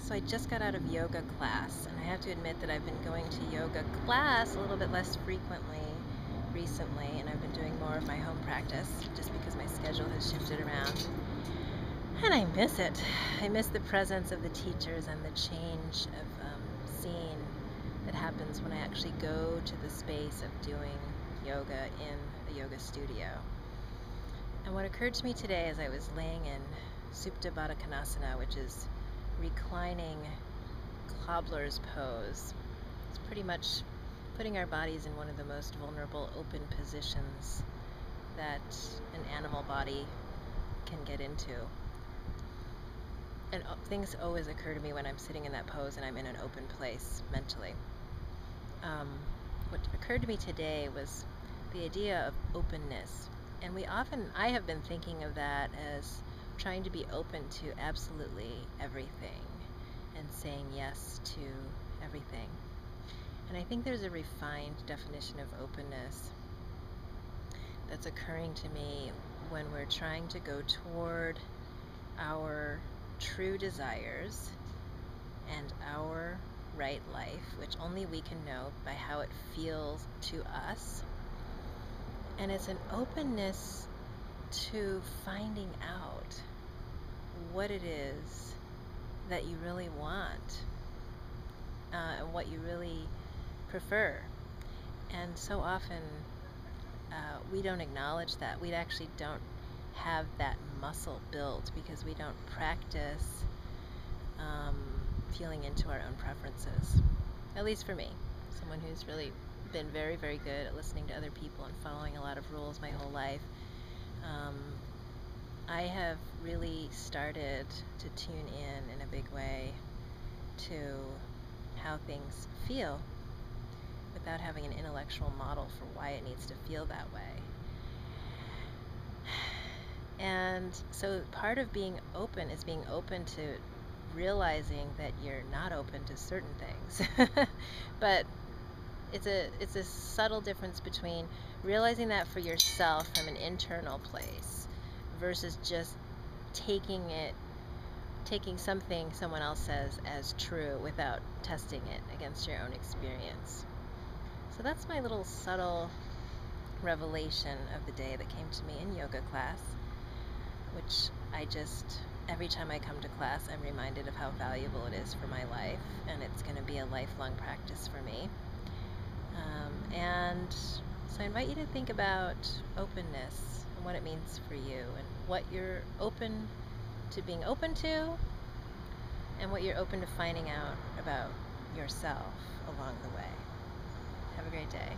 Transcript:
So I just got out of yoga class, and I have to admit that I've been going to yoga class a little bit less frequently recently, and I've been doing more of my home practice just because my schedule has shifted around. And I miss it. I miss the presence of the teachers and the change of scene that happens when I actually go to the space of doing yoga in a yoga studio. And what occurred to me today as I was laying in Supta Baddha Konasana, which is reclining cobbler's pose. It's pretty much putting our bodies in one of the most vulnerable open positions that an animal body can get into. And things always occur to me when I'm sitting in that pose and I'm in an open place mentally. What occurred to me today was the idea of openness. And I have been thinking of that as trying to be open to absolutely everything and saying yes to everything. And I think there's a refined definition of openness that's occurring to me when we're trying to go toward our true desires and our right life, which only we can know by how it feels to us. And it's an openness to finding out what it is that you really want and what you really prefer. And so often we don't acknowledge that. We actually don't have that muscle built because we don't practice feeling into our own preferences. At least for me, someone who's really been very, very good at listening to other people and following a lot of rules my whole life. I have really started to tune in a big way to how things feel without having an intellectual model for why it needs to feel that way. And so part of being open is being open to realizing that you're not open to certain things. But it's a subtle difference between realizing that for yourself from an internal place versus just taking something someone else says as true without testing it against your own experience. So that's my little subtle revelation of the day that came to me in yoga class, which every time I come to class, I'm reminded of how valuable it is for my life, and it's going to be a lifelong practice for me. And so I invite you to think about openness and what it means for you and what you're open to being open to and what you're open to finding out about yourself along the way. Have a great day.